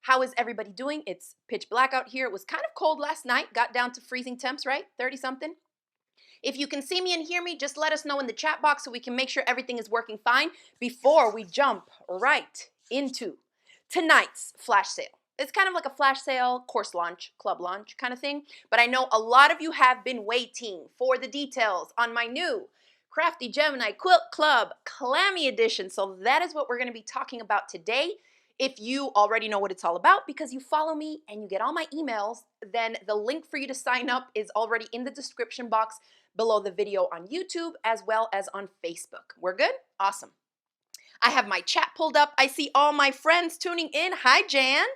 How is everybody doing? It's pitch black out here. It was kind of cold last night, got down to freezing temps, right? 30 something. If you can see me and hear me, just let us know in the chat box so we can make sure everything is working fine before we jump right into tonight's flash sale. It's kind of like a flash sale, course launch, club launch kind of thing. But I know a lot of you have been waiting for the details on my new Crafty Gemini Quilt Club Clammy Edition. So that is what we're going to be talking about today. If you already know what it's all about because you follow me and you get all my emails, then the link for you to sign up is already in the description box below the video on YouTube as well as on Facebook. We're good? Awesome. I have my chat pulled up. I see all my friends tuning in. Hi, Jan.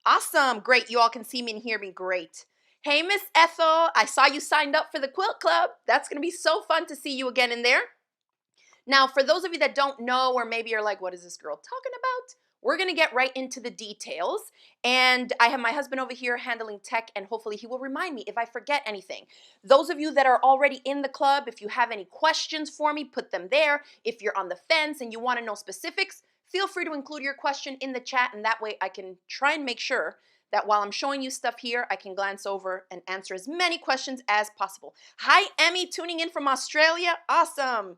Awesome. Great. You all can see me and hear me. Great. Hey, Miss Ethel. I saw you signed up for the Quilt Club. That's going to be so fun to see you again in there. Now, for those of you that don't know, or maybe you're like, what is this girl talking about? We're going to get right into the details. And I have my husband over here handling tech, and hopefully he will remind me if I forget anything. Those of you that are already in the club, if you have any questions for me, put them there. If you're on the fence and you want to know specifics, feel free to include your question in the chat, and that way I can try and make sure that while I'm showing you stuff here, I can glance over and answer as many questions as possible. Hi, Emmy, tuning in from Australia. Awesome.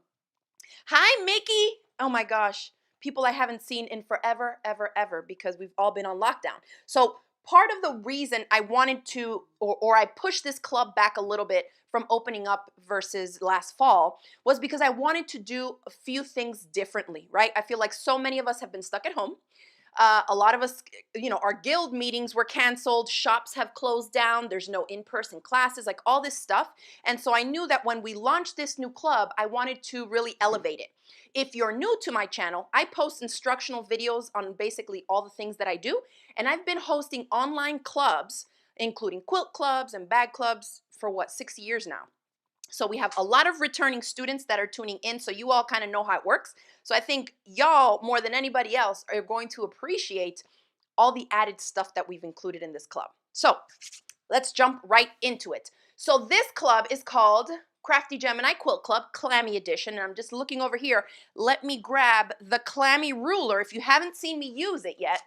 Hi, Mickey. Oh my gosh. People I haven't seen in forever, ever, because we've all been on lockdown. So part of the reason I wanted to, or I pushed this club back a little bit from opening up versus last fall, was because I wanted to do a few things differently, right? I feel like so many of us have been stuck at home. A lot of us, our guild meetings were canceled, shops have closed down, there's no in-person classes, like all this stuff. And so I knew that when we launched this new club, I wanted to really elevate it. If you're new to my channel, I post instructional videos on basically all the things that I do. And I've been hosting online clubs, including quilt clubs and bag clubs for 6 years now. So we have a lot of returning students that are tuning in, so you all kind of know how it works. So I think y'all, more than anybody else, are going to appreciate all the added stuff that we've included in this club. So let's jump right into it. So this club is called Crafty Gemini Quilt Club Clammy Edition, and I'm just looking over here. Let me grab the Clammy Ruler. If you haven't seen me use it yet,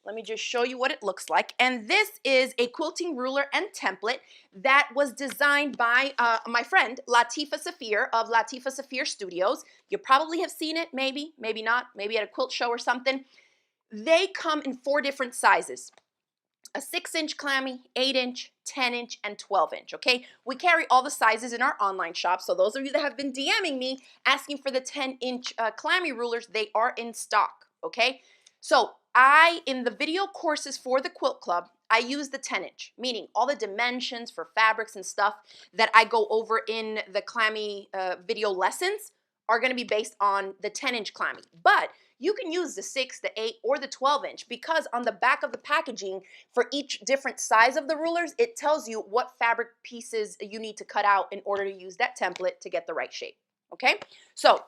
let me just show you what it looks like. And this is a quilting ruler and template that was designed by my friend Latifa Safir of Latifa Safir Studios. You probably have seen it, maybe not, maybe at a quilt show or something. They come in 4 different sizes. A 6-inch clammy, 8-inch, 10-inch, and 12-inch, okay? We carry all the sizes in our online shop, so those of you that have been DMing me asking for the 10-inch clammy rulers, they are in stock, okay? So in the video courses for the Quilt Club, I use the 10-inch, meaning all the dimensions for fabrics and stuff that I go over in the Clammy video lessons are going to be based on the 10-inch Clammy. But you can use the 6, the 8, or the 12-inch because on the back of the packaging for each different size of the rulers, it tells you what fabric pieces you need to cut out in order to use that template to get the right shape, okay? So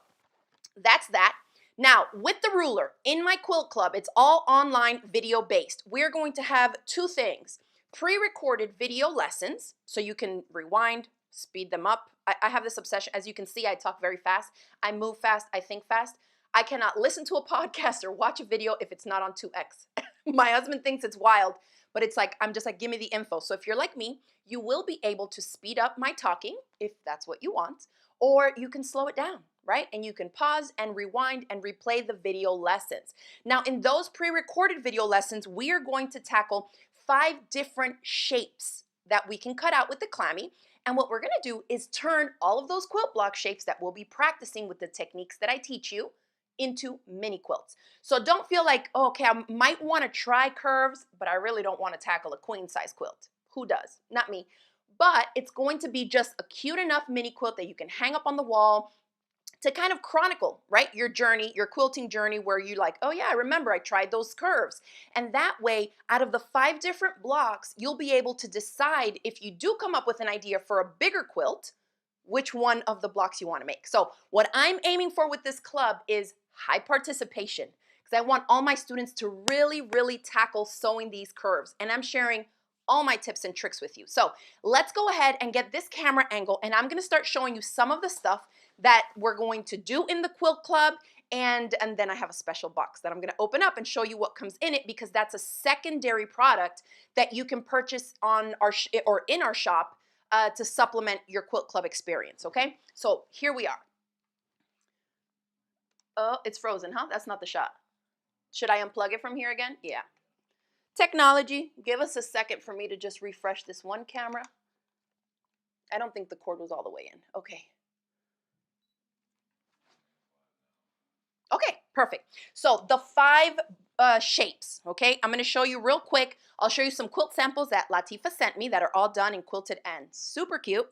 that's that. Now, with the ruler, in my Quilt Club, it's all online video based. We're going to have 2 things. Pre-recorded video lessons, so you can rewind, speed them up. I have this obsession. As you can see, I talk very fast. I move fast. I think fast. I cannot listen to a podcast or watch a video if it's not on 2x. My husband thinks it's wild, but it's like, I'm just like, give me the info. So if you're like me, you will be able to speed up my talking if that's what you want, or you can slow it down, right? And you can pause and rewind and replay the video lessons. Now, in those pre-recorded video lessons, we are going to tackle 5 different shapes that we can cut out with the Clammy. And what we're going to do is turn all of those quilt block shapes that we'll be practicing with the techniques that I teach you into mini quilts. So don't feel like, oh, okay, I might want to try curves, but I really don't want to tackle a queen size quilt. Who does? Not me. But it's going to be just a cute enough mini quilt that you can hang up on the wall to kind of chronicle, right, your journey, your quilting journey, where you're like, oh yeah, I remember I tried those curves. And that way, out of the 5 different blocks, you'll be able to decide if you do come up with an idea for a bigger quilt, which one of the blocks you want to make. So what I'm aiming for with this club is high participation, because I want all my students to really, really tackle sewing these curves. And I'm sharing all my tips and tricks with you. So let's go ahead and get this camera angle, and I'm going to start showing you some of the stuff that we're going to do in the Quilt Club And then I have a special box that I'm going to open up and show you what comes in it, because that's a secondary product that you can purchase on our or in our shop to supplement your quilt club experience. Okay, so here we are. Oh, it's frozen, huh? That's not the shot. Should I unplug it from here again? Yeah. Technology, give us a second for me to just refresh this one camera. I don't think the cord was all the way in. Okay. Okay, perfect. So the 5 shapes, okay? I'm going to show you real quick. I'll show you some quilt samples that Latifa sent me that are all done and quilted and super cute.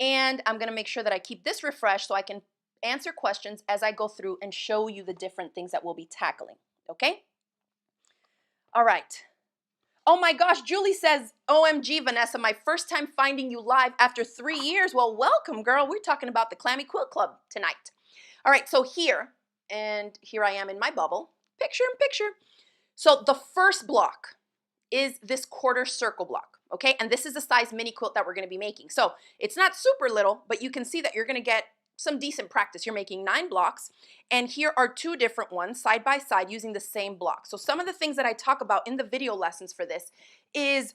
And I'm going to make sure that I keep this refreshed so I can answer questions as I go through and show you the different things that we'll be tackling, okay? All right. Oh my gosh, Julie says, OMG, Vanessa, my first time finding you live after 3 years. Well, welcome, girl. We're talking about the Clammy Quilt Club tonight. All right, so here I am in my bubble, picture in picture. So the first block is this quarter circle block, okay? And this is the size mini quilt that we're gonna be making. So it's not super little, but you can see that you're gonna get some decent practice. You're making 9 blocks, and here are 2 different ones side by side using the same block. So some of the things that I talk about in the video lessons for this is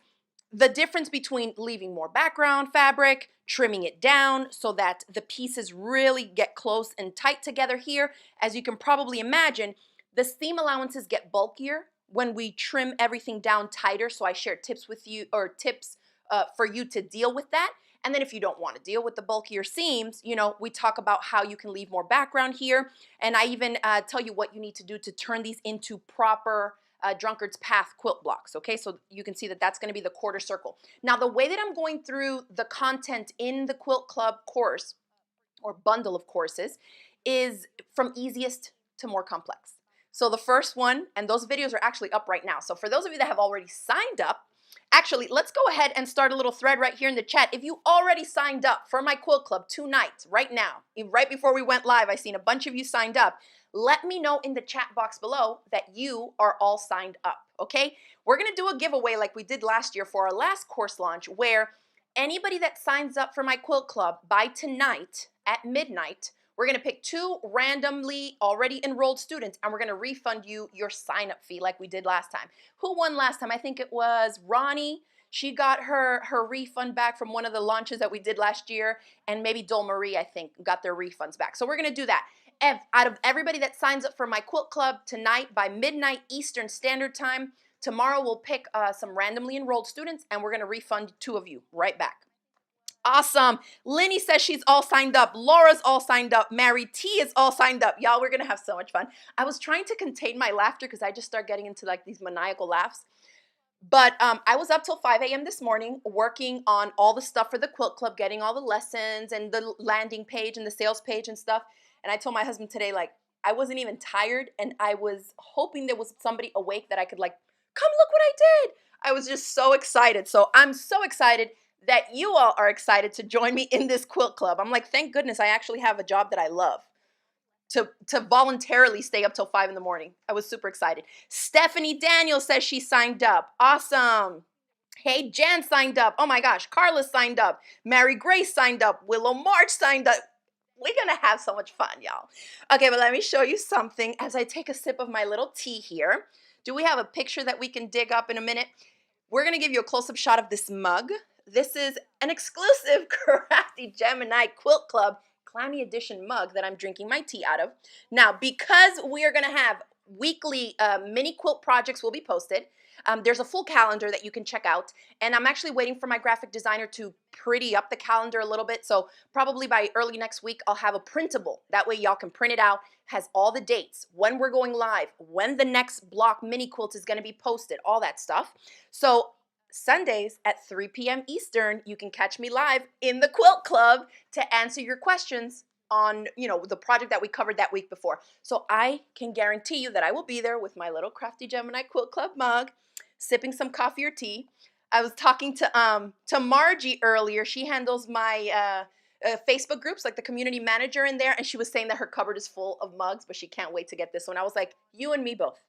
the difference between leaving more background fabric, trimming it down so that the pieces really get close and tight together here. As you can probably imagine, the seam allowances get bulkier when we trim everything down tighter. So I share tips with you, or tips for you to deal with that. And then if you don't want to deal with the bulkier seams, you know, we talk about how you can leave more background here. And I even tell you what you need to do to turn these into proper Drunkard's Path quilt blocks, okay? So you can see that that's going to be the quarter circle. Now, the way that I'm going through the content in the Quilt Club course, or bundle of courses, is from easiest to more complex. So the first one, and those videos are actually up right now. So for those of you that have already signed up, actually, let's go ahead and start a little thread right here in the chat. If you already signed up for my Quilt Club tonight, right now, right before we went live, I seen a bunch of you signed up. Let me know in the chat box below that you are all signed up, okay? We're gonna do a giveaway like we did last year for our last course launch, where anybody that signs up for my Quilt Club by tonight at midnight, we're gonna pick 2 randomly already enrolled students, and we're gonna refund you your sign-up fee like we did last time. Who won last time? I think it was Ronnie. She got her refund back from one of the launches that we did last year, and maybe Dole Marie, I think, got their refunds back. So we're gonna do that. Out of everybody that signs up for my Quilt Club tonight by midnight Eastern Standard Time, tomorrow we'll pick some randomly enrolled students, and we're gonna refund 2 of you right back. Awesome. Linny says she's all signed up. Laura's all signed up. Mary T is all signed up. Y'all, we're going to have so much fun. I was trying to contain my laughter because I just start getting into like these maniacal laughs. But I was up till 5 a.m. this morning working on all the stuff for the Quilt Club, getting all the lessons and the landing page and the sales page and stuff. And I told my husband today, like, I wasn't even tired, and I was hoping there was somebody awake that I could like, come look what I did. I was just so excited. So I'm so excited that you all are excited to join me in this quilt club. I'm like, thank goodness I actually have a job that I love to voluntarily stay up till 5 in the morning. I was super excited. Stephanie Daniel says she signed up. Awesome. Hey, Jan signed up. Oh my gosh, Carla signed up. Mary Grace signed up. Willow March signed up. We're gonna have so much fun, y'all. Okay, but let me show you something as I take a sip of my little tea here. Do we have a picture that we can dig up in a minute? We're gonna give you a close-up shot of this mug. This is an exclusive Crafty Gemini Quilt Club Clammy Edition mug that I'm drinking my tea out of. Now, because we are gonna have weekly mini quilt projects will be posted, there's a full calendar that you can check out, and I'm actually waiting for my graphic designer to pretty up the calendar a little bit, so probably by early next week I'll have a printable. That way y'all can print it out, has all the dates, when we're going live, when the next block mini quilt is gonna be posted, all that stuff. So Sundays at 3 p.m. Eastern, you can catch me live in the Quilt Club to answer your questions on, you know, the project that we covered that week before. So I can guarantee you that I will be there with my little Crafty Gemini Quilt Club mug, sipping some coffee or tea. I was talking to Margie earlier. She handles my Facebook groups, like the community manager in there, and she was saying that her cupboard is full of mugs, but she can't wait to get this one. I was like, you and me both.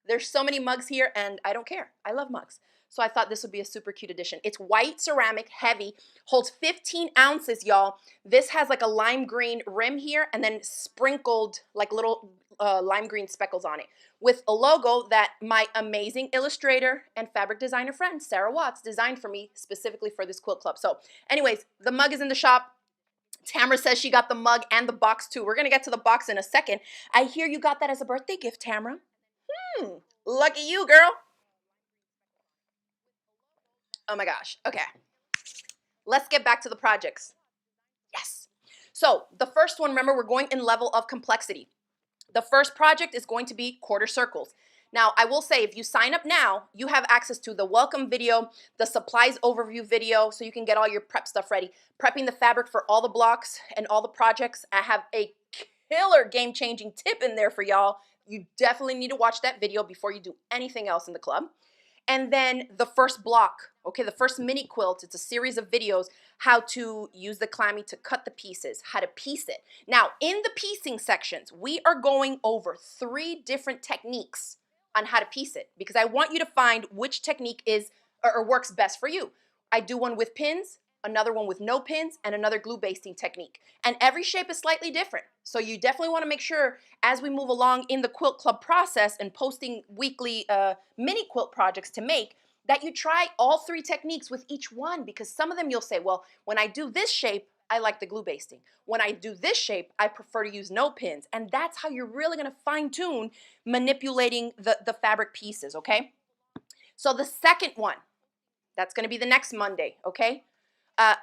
There's so many mugs here, and I don't care. I love mugs. So I thought this would be a super cute addition. It's white ceramic, heavy, holds 15 ounces, y'all. This has like a lime green rim here, and then sprinkled like little lime green speckles on it with a logo that my amazing illustrator and fabric designer friend, Sarah Watts, designed for me specifically for this quilt club. So anyways, the mug is in the shop. Tamara says she got the mug and the box too. We're going to get to the box in a second. I hear you got that as a birthday gift, Tamara. Lucky you, girl. Oh my gosh. Okay. Let's get back to the projects. Yes. So the first one, remember, we're going in level of complexity. The first project is going to be quarter circles. Now, I will say, if you sign up now, you have access to the welcome video, the supplies overview video, so you can get all your prep stuff ready. Prepping the fabric for all the blocks and all the projects. I have a killer game-changing tip in there for y'all. You definitely need to watch that video before you do anything else in the club. And then the first block, okay, the first mini quilt, it's a series of videos, how to use the Clammy to cut the pieces, how to piece it. Now, in the piecing sections, we are going over 3 different techniques on how to piece it, because I want you to find which technique is or works best for you. I do one with pins, another one with no pins, and another glue basting technique. And every shape is slightly different. So you definitely want to make sure as we move along in the quilt club process and posting weekly mini quilt projects to make, that you try all 3 techniques with each one, because some of them you'll say, well, when I do this shape, I like the glue basting. When I do this shape, I prefer to use no pins. And that's how you're really going to fine tune manipulating the fabric pieces, okay? So the second one, that's going to be the next Monday, okay?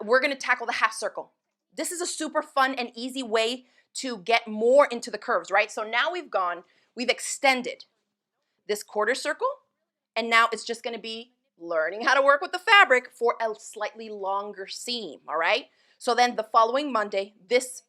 We're going to tackle the half circle. This is a super fun and easy way to get more into the curves, right? So now we've extended this quarter circle, and now it's just going to be learning how to work with the fabric for a slightly longer seam, all right? So then the following Monday, this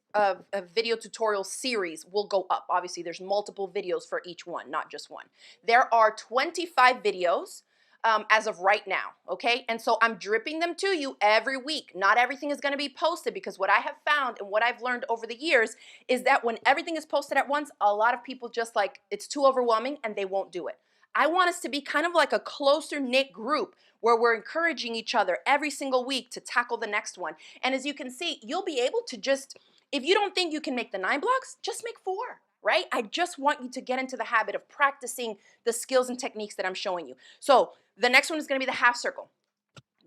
video tutorial series will go up. Obviously, there's multiple videos for each one, not just one. There are 25 videos as of right now, okay? And so I'm dripping them to you every week. Not everything is going to be posted, because what I have found and what I've learned over the years is that when everything is posted at once, a lot of people just like, it's too overwhelming and they won't do it. I want us to be kind of like a closer knit group where we're encouraging each other every single week to tackle the next one. And as you can see, you'll be able to just, if you don't think you can make the 9 blocks, just make 4, right? I just want you to get into the habit of practicing the skills and techniques that I'm showing you. So the next one is going to be the half circle.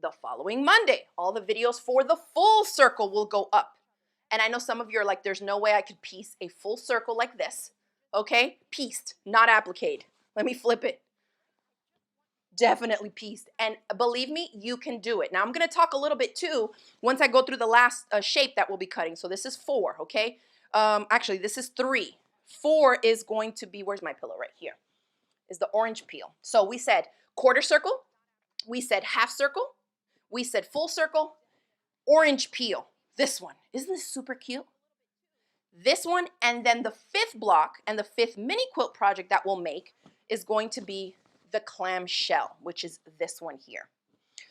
The following Monday, all the videos for the full circle will go up. And I know some of you are like, there's no way I could piece a full circle like this. Okay? Pieced, not appliqued. Let me flip it. Definitely pieced. And believe me, you can do it. Now I'm going to talk a little bit too once I go through the last shape that we'll be cutting. So this is 4, okay? Actually, this is 3. 4 is going to be, where's my pillow? Right here is the orange peel. So we said quarter circle, we said half circle, we said full circle, orange peel. This one, isn't this super cute? This one, and then the 5th block and the 5th mini quilt project that we'll make is going to be the clam shell, which is this one here.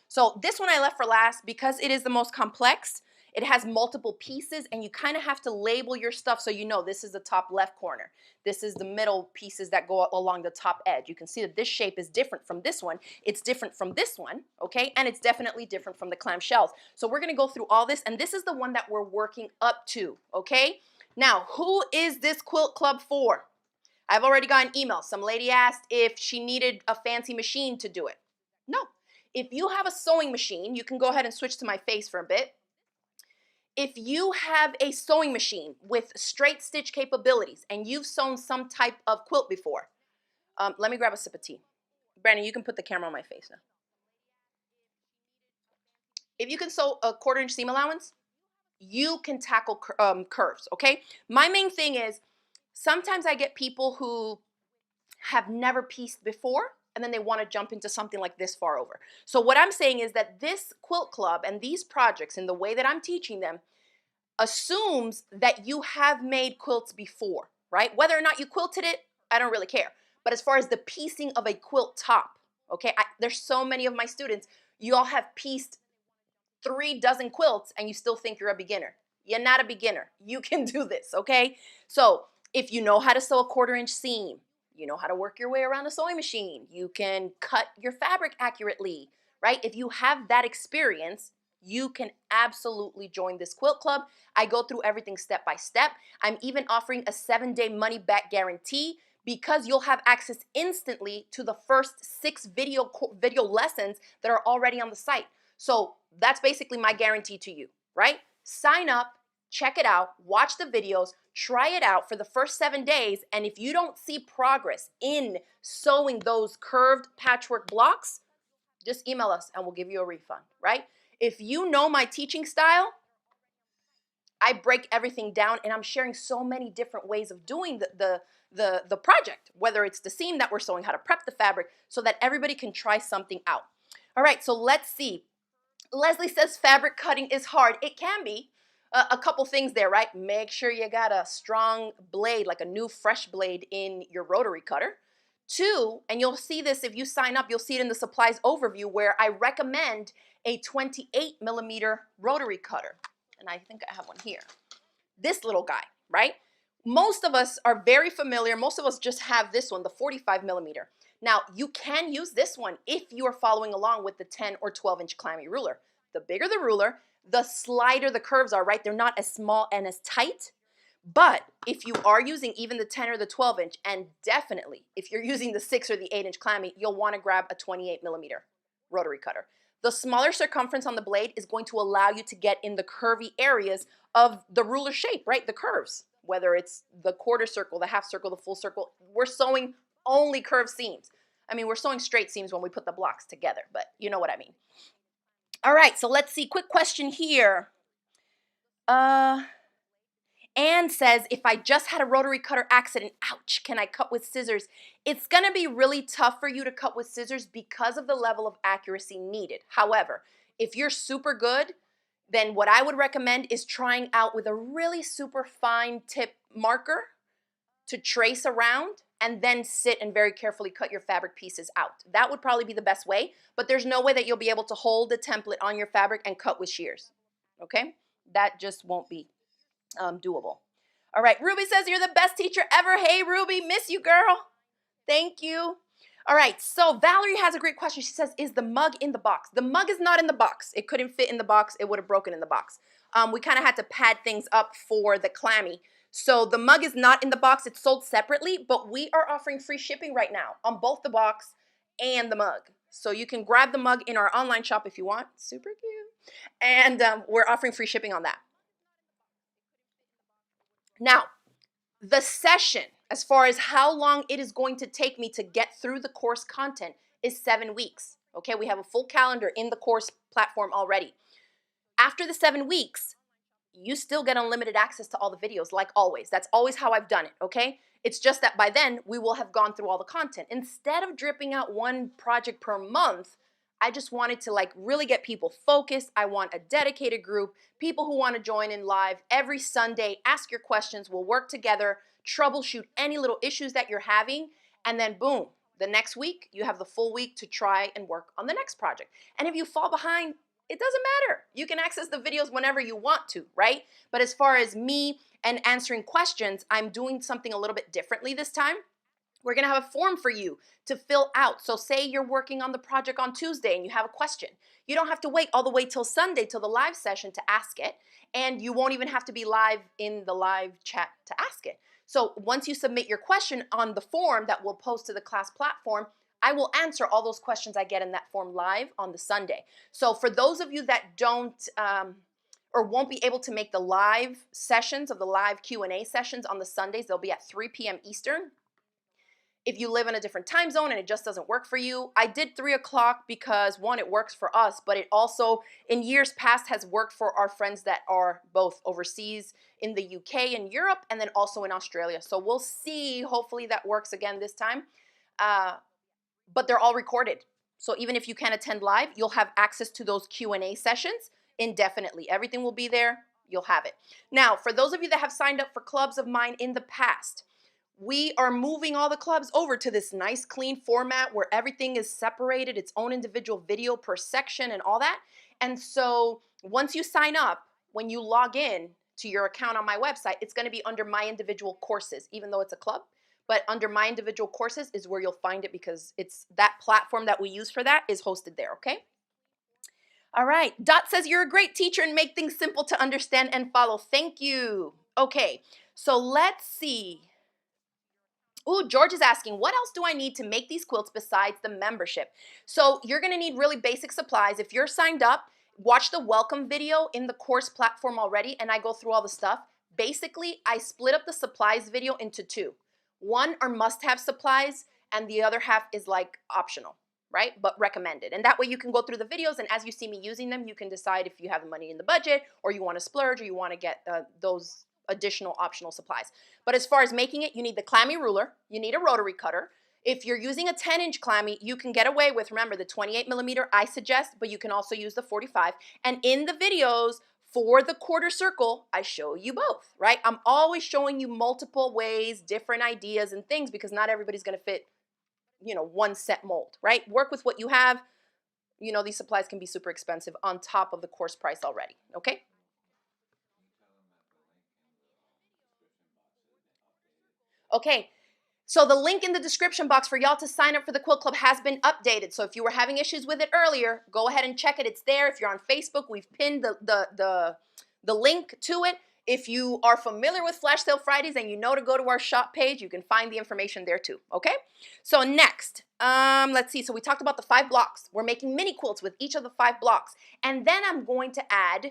So this one I left for last because it is the most complex. It has multiple pieces, and you kind of have to label your stuff so you know this is the top left corner. This is the middle pieces that go along the top edge. You can see that this shape is different from this one. It's different from this one, okay? And it's definitely different from the clam shells. So we're going to go through all this, and this is the one that we're working up to, okay? Now, who is this quilt club for? I've already got an email. Some lady asked if she needed a fancy machine to do it. No. If you have a sewing machine, you can go ahead and switch to my face for a bit. If you have a sewing machine with straight stitch capabilities and you've sewn some type of quilt before, let me grab a sip of tea. Brandon, you can put the camera on my face now. If you can sew a 1/4 inch seam allowance, you can tackle curves, okay? My main thing is sometimes I get people who have never pieced before, and then they want to jump into something like this far over. So what I'm saying is that this quilt club and these projects and the way that I'm teaching them assumes that you have made quilts before, right? Whether or not you quilted it, I don't really care. But as far as the piecing of a quilt top, okay, there's so many of my students, you all have pieced 3 dozen quilts and you still think you're a beginner. You're not a beginner. You can do this, okay? So if you know how to sew a 1/4 inch seam, you know how to work your way around a sewing machine, you can cut your fabric accurately, right? If you have that experience, you can absolutely join this quilt club. I go through everything step by step. I'm even offering a 7-day money back guarantee because you'll have access instantly to the first 6 video lessons that are already on the site. So that's basically my guarantee to you, right? Sign up, check it out, watch the videos, try it out for the first 7 days, and if you don't see progress in sewing those curved patchwork blocks, just email us and we'll give you a refund, right? If you know my teaching style, I break everything down and I'm sharing so many different ways of doing the project, whether it's the seam that we're sewing, how to prep the fabric, so that everybody can try something out. All right, so let's see. Leslie says fabric cutting is hard. It can be. A couple things there, right? Make sure you got a strong blade, like a new fresh blade in your rotary cutter. 2, and you'll see this if you sign up, you'll see it in the supplies overview where I recommend a 28mm rotary cutter. And I think I have one here. This little guy, right? Most of us are very familiar. Most of us just have this one, the 45mm. Now, you can use this one if you are following along with the 10 or 12-inch Clammy ruler. The bigger the ruler, the slighter the curves are, right? They're not as small and as tight. But if you are using even the 10 or the 12-inch, and definitely if you're using the 6 or the 8-inch Clammy, you'll want to grab a 28mm rotary cutter. The smaller circumference on the blade is going to allow you to get in the curvy areas of the ruler shape, right? The curves, whether it's the quarter circle, the half circle, the full circle. We're sewing only curved seams. I mean, we're sewing straight seams when we put the blocks together, but you know what I mean. All right, so let's see. Quick question here. Anne says, if I just had a rotary cutter accident, ouch, can I cut with scissors? It's going to be really tough for you to cut with scissors because of the level of accuracy needed. However, if you're super good, then what I would recommend is trying out with a really super fine tip marker to trace around and then sit and very carefully cut your fabric pieces out. That would probably be the best way, but there's no way that you'll be able to hold the template on your fabric and cut with shears, okay? That just won't be doable. All right, Ruby says, you're the best teacher ever. Hey, Ruby, miss you, girl. Thank you. All right, so Valerie has a great question. She says, is the mug in the box? The mug is not in the box. It couldn't fit in the box. It would have broken in the box. We kind of had to pad things up for the Clammy. So the mug is not in the box. It's sold separately, but we are offering free shipping right now on both the box and the mug. So you can grab the mug in our online shop if you want. Super cute. And we're offering free shipping on that. Now, the session, as far as how long it is going to take me to get through the course content, is 7 weeks. Okay, we have a full calendar in the course platform already. After the 7 weeks, you still get unlimited access to all the videos, like always. That's always how I've done it, okay? It's just that by then, we will have gone through all the content. Instead of dripping out one project per month, I just wanted to like really get people focused. I want a dedicated group, people who want to join in live every Sunday, ask your questions, we'll work together, troubleshoot any little issues that you're having, and then boom, the next week, you have the full week to try and work on the next project. And if you fall behind, it doesn't matter. You can access the videos whenever you want to, right? But as far as me and answering questions, I'm doing something a little bit differently this time. We're going to have a form for you to fill out. So say you're working on the project on Tuesday and you have a question. You don't have to wait all the way till Sunday, till the live session to ask it. And you won't even have to be live in the live chat to ask it. So once you submit your question on the form that we'll post to the class platform, I will answer all those questions I get in that form live on the Sunday. So for those of you that don't or won't be able to make the live sessions of the live Q&A sessions on the Sundays, they'll be at 3 p.m. Eastern. If you live in a different time zone and it just doesn't work for you, I did 3 o'clock because one, it works for us, but it also in years past has worked for our friends that are both overseas in the UK and Europe and then also in Australia. So we'll see, hopefully that works again this time. But they're all recorded. So even if you can't attend live, you'll have access to those Q&A sessions indefinitely. Everything will be there. You'll have it. Now, for those of you that have signed up for clubs of mine in the past, we are moving all the clubs over to this nice clean format where everything is separated, its own individual video per section and all that. And so once you sign up, when you log in to your account on my website, it's going to be under my individual courses, even though it's a club. But under my individual courses is where you'll find it because it's that platform that we use for that is hosted there, okay? All right. Dot says you're a great teacher and make things simple to understand and follow. Thank you. Okay. So let's see. Ooh, George is asking, what else do I need to make these quilts besides the membership? So you're going to need really basic supplies. If you're signed up, watch the welcome video in the course platform already, and I go through all the stuff. Basically, I split up the supplies video into two. One are must-have supplies, and the other half is like optional, right? But recommended. And that way you can go through the videos, and as you see me using them, you can decide if you have the money in the budget, or you want to splurge, or you want to get those additional optional supplies. But as far as making it, you need the Clammy Ruler, you need a rotary cutter. If you're using a 10-inch Clammy, you can get away with, remember, the 28mm I suggest, but you can also use the 45. And in the videos for the quarter circle, I show you both, right? I'm always showing you multiple ways, different ideas and things, because not everybody's gonna fit, one set mold, right? Work with what you have. These supplies can be super expensive on top of the course price already, okay? Okay, so the link in the description box for y'all to sign up for the Quilt Club has been updated. So if you were having issues with it earlier, go ahead and check it. It's there. If you're on Facebook, we've pinned the link to it. If you are familiar with Flash Sale Fridays and you know to go to our shop page, you can find the information there too, okay? So next, let's see. So we talked about the 5 blocks. We're making mini quilts with each of the 5 blocks. And then I'm going to add,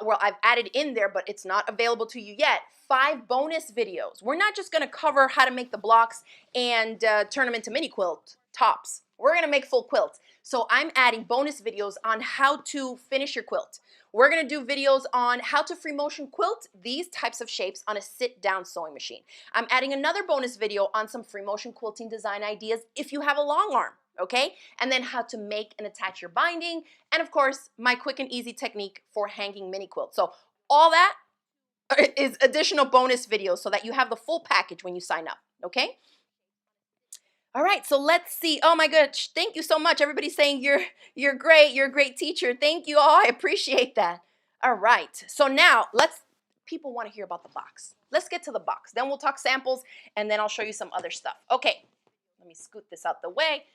well, I've added in there, but it's not available to you yet, 5 bonus videos. We're not just going to cover how to make the blocks and turn them into mini quilt tops. We're going to make full quilts. So I'm adding bonus videos on how to finish your quilt. We're going to do videos on how to free motion quilt these types of shapes on a sit-down sewing machine. I'm adding another bonus video on some free motion quilting design ideas if you have a long arm, okay? And then how to make and attach your binding, and of course, my quick and easy technique for hanging mini quilts. So all that is additional bonus videos so that you have the full package when you sign up, okay? All right, so let's see. Oh my gosh, thank you so much. Everybody's saying you're great. You're a great teacher. Thank you all. I appreciate that. All right, so now people want to hear about the box. Let's get to the box. Then we'll talk samples, and then I'll show you some other stuff. Okay, let me scoot this out the way.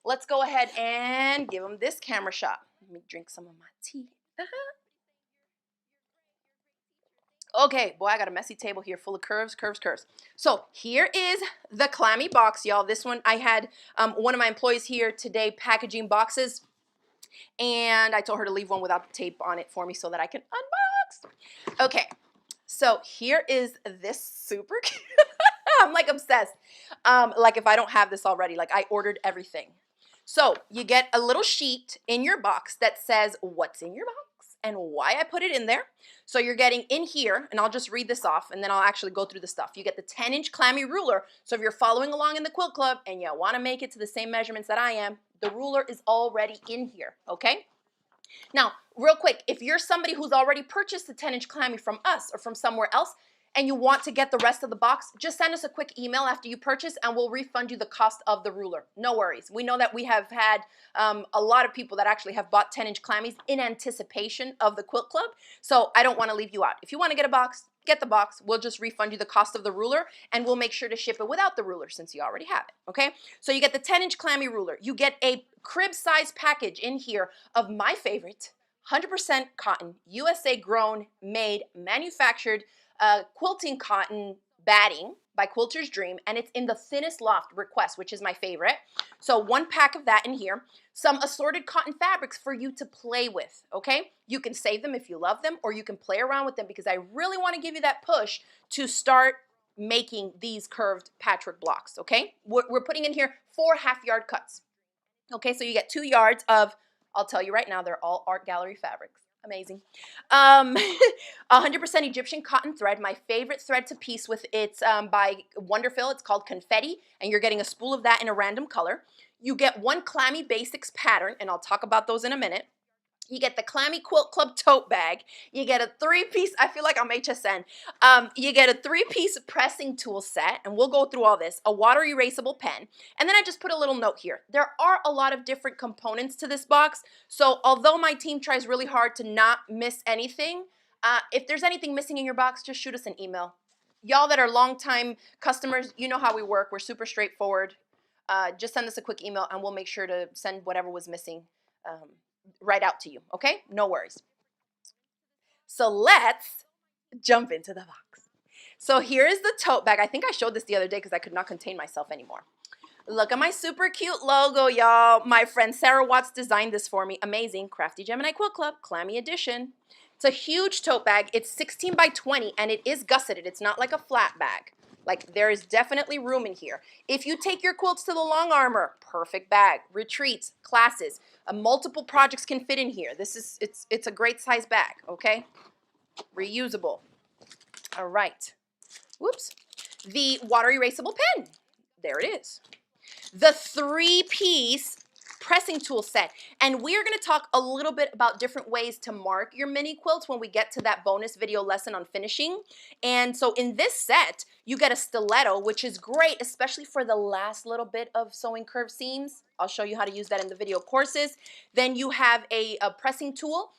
Let's go ahead and give them this camera shot. Let me drink some of my tea. Okay, boy, I got a messy table here full of curves, curves, curves. So here is the Clammy box, y'all. This one, I had one of my employees here today packaging boxes, and I told her to leave one without the tape on it for me so that I can unbox. Okay, so here is this super cute. I'm like obsessed. Like if I don't have this already, like I ordered everything. So you get a little sheet in your box that says what's in your box and why I put it in there. So you're getting in here, and I'll just read this off, and then I'll actually go through the stuff. You get the 10-inch Clammy ruler. So if you're following along in the Quilt Club and you want to make it to the same measurements that I am, the ruler is already in here, okay? Now, real quick, if you're somebody who's already purchased the 10-inch Clammy from us or from somewhere else, and you want to get the rest of the box, just send us a quick email after you purchase and we'll refund you the cost of the ruler. No worries. We know that we have had a lot of people that actually have bought 10-inch Clammys in anticipation of the Quilt Club, so I don't want to leave you out. If you want to get a box, get the box. We'll just refund you the cost of the ruler, and we'll make sure to ship it without the ruler since you already have it, okay? So you get the 10-inch Clammy ruler. You get a crib size package in here of my favorite, 100% cotton, USA grown, made, manufactured, quilting cotton batting by Quilter's Dream, and it's in the thinnest loft request, which is my favorite. So 1 pack of that in here. Some assorted cotton fabrics for you to play with, okay? You can save them if you love them, or you can play around with them because I really want to give you that push to start making these curved patchwork blocks, okay? We're putting in here 4 half-yard cuts. Okay, so you get 2 yards of, I'll tell you right now, they're all art gallery fabrics. Amazing. 100% Egyptian cotton thread, my favorite thread to piece with. It's by Wonderfil. It's called Confetti, and you're getting a spool of that in a random color. You get 1 Clammy Basics pattern, and I'll talk about those in a minute. You get the Clammy Quilt Club tote bag. You get a 3-piece, I feel like I'm HSN. You get a 3-piece pressing tool set, and we'll go through all this, a water erasable pen, and then I just put a little note here. There are a lot of different components to this box, so although my team tries really hard to not miss anything, if there's anything missing in your box, just shoot us an email. Y'all that are longtime customers, you know how we work. We're super straightforward. Just send us a quick email, and we'll make sure to send whatever was missing right out to you, okay? No worries. So let's jump into the box. So here is the tote bag. I think I showed this the other day because I could not contain myself anymore. Look at my super cute logo, y'all. My friend Sarah Watts designed this for me. Amazing. Crafty Gemini Quilt Club, Clammy Edition. It's a huge tote bag. It's 16 by 20 and it is gusseted. It's not like a flat bag. Like there is definitely room in here. If you take your quilts to the long armor, perfect bag. Retreats, classes, multiple projects can fit in here. It's a great size bag, okay? Reusable. All right. Whoops. The water erasable pen. There it is. The 3-piece pressing tool set. And we are going to talk a little bit about different ways to mark your mini quilts when we get to that bonus video lesson on finishing. And so in this set, you get a stiletto, which is great, especially for the last little bit of sewing curved seams. I'll show you how to use that in the video courses. Then you have a pressing tool.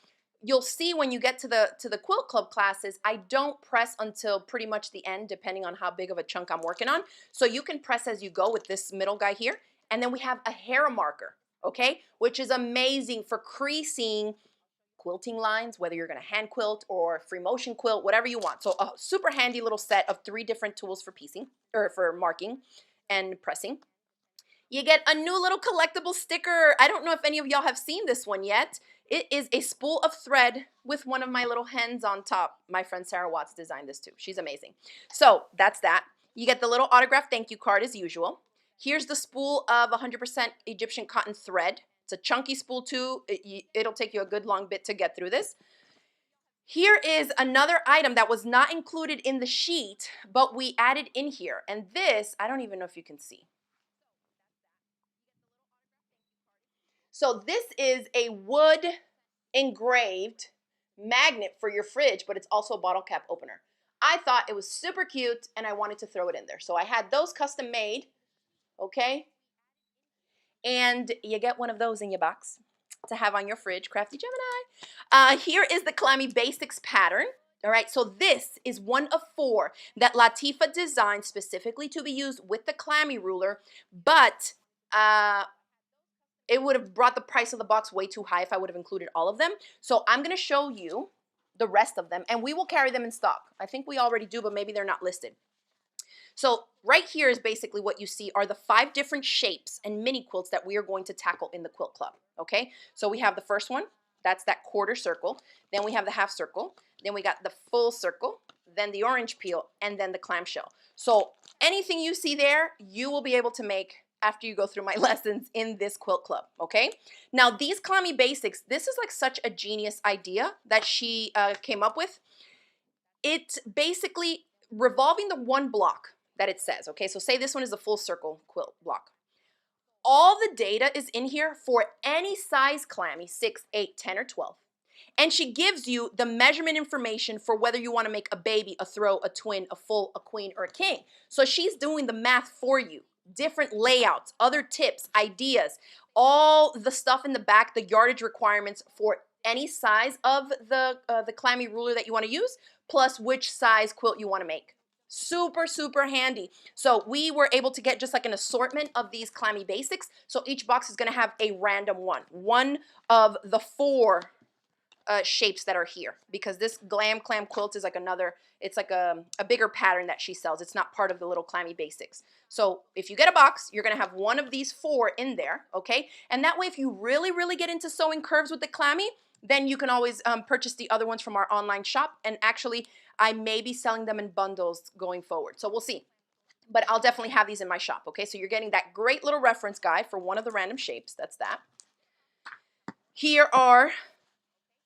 You'll see when you get to the quilt club classes, I don't press until pretty much the end, depending on how big of a chunk I'm working on. So you can press as you go with this middle guy here. And then we have a hair marker, okay, which is amazing for creasing quilting lines, whether you're gonna hand quilt or free motion quilt, whatever you want. So a super handy little set of 3 different tools for piecing, or for marking and pressing. You get a new little collectible sticker. I don't know if any of y'all have seen this one yet. It is a spool of thread with one of my little hens on top. My friend Sarah Watts designed this too. She's amazing. So that's that. You get the little autograph thank you card as usual. Here's the spool of 100% Egyptian cotton thread. It's a chunky spool too. It'll take you a good long bit to get through this. Here is another item that was not included in the sheet, but we added in here. And this, I don't even know if you can see. So this is a wood engraved magnet for your fridge, but it's also a bottle cap opener. I thought it was super cute and I wanted to throw it in there. So I had those custom made, okay? And you get one of those in your box to have on your fridge, Crafty Gemini. Here is the Clammy Basics pattern. All right, so this is one of 4 that Latifa designed specifically to be used with the Clammy Ruler, but it would have brought the price of the box way too high if I would have included all of them. So I'm going to show you the rest of them, and we will carry them in stock. I think we already do, but maybe they're not listed. So right here is basically what you see are the 5 different shapes and mini quilts that we are going to tackle in the quilt club, okay? So we have the first one. That's that quarter circle. Then we have the half circle. Then we got the full circle. Then the orange peel, and then the clamshell. So anything you see there, you will be able to make after you go through my lessons in this quilt club, okay? Now these Clammy Basics, this is like such a genius idea that she came up with. It's basically revolving the one block that it says, okay? So say this one is a full circle quilt block. All the data is in here for any size Clammy, 6, 8, 10, or 12. And she gives you the measurement information for whether you want to make a baby, a throw, a twin, a full, a queen, or a king. So she's doing the math for you. Different layouts, other tips, ideas, all the stuff in the back, the yardage requirements for any size of the Clammy Ruler that you want to use, plus which size quilt you want to make. Super, super handy. So we were able to get just like an assortment of these Clammy Basics. So each box is going to have a random one of the 4 shapes that are here, because this Glam Clam quilt is like another, it's like a bigger pattern that she sells. It's not part of the little Clammy Basics. So if you get a box, you're going to have one of these 4 in there, okay? And that way, if you really, really get into sewing curves with the Clammy, then you can always purchase the other ones from our online shop. And actually, I may be selling them in bundles going forward. So we'll see. But I'll definitely have these in my shop, okay? So you're getting that great little reference guide for one of the random shapes. That's that. Here are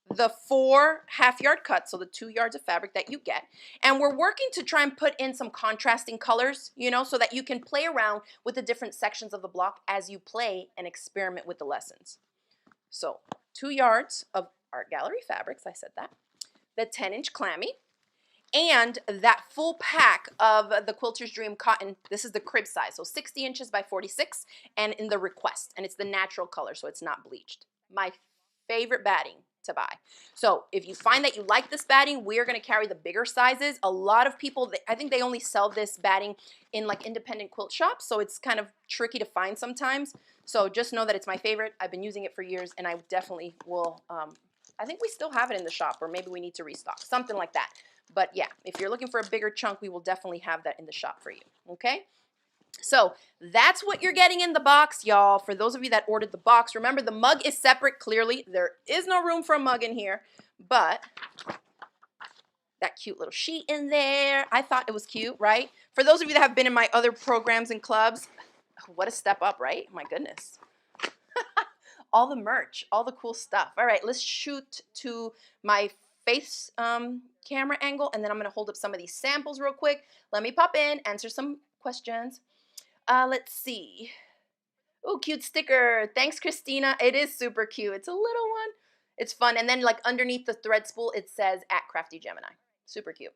the 4 half-yard cuts, so the 2 yards of fabric that you get. And we're working to try and put in some contrasting colors, you know, so that you can play around with the different sections of the block as you play and experiment with the lessons. So 2 yards of art gallery fabrics, I said that. The 10-inch Clammy. And that full pack of the Quilter's Dream cotton. This is the crib size, so 60 inches by 46, and in the request. And it's the natural color, so it's not bleached. My favorite batting to buy. So if you find that you like this batting, we are going to carry the bigger sizes. A lot of people, I think they only sell this batting in like independent quilt shops, so it's kind of tricky to find sometimes. So just know that it's my favorite. I've been using it for years, and I definitely will, I think we still have it in the shop, or maybe we need to restock, something like that. But yeah, if you're looking for a bigger chunk, we will definitely have that in the shop for you, okay? So that's what you're getting in the box, y'all. For those of you that ordered the box, remember the mug is separate, clearly. There is no room for a mug in here, but that cute little sheet in there. I thought it was cute, right? For those of you that have been in my other programs and clubs, what a step up, right? My goodness. All the merch, all the cool stuff. All right, let's shoot to my face camera angle, and then I'm going to hold up some of these samples real quick. Let me pop in, answer some questions. Let's see. Oh, cute sticker. Thanks, Christina. It is super cute. It's a little one. It's fun. And then like underneath the thread spool, it says at Crafty Gemini. Super cute.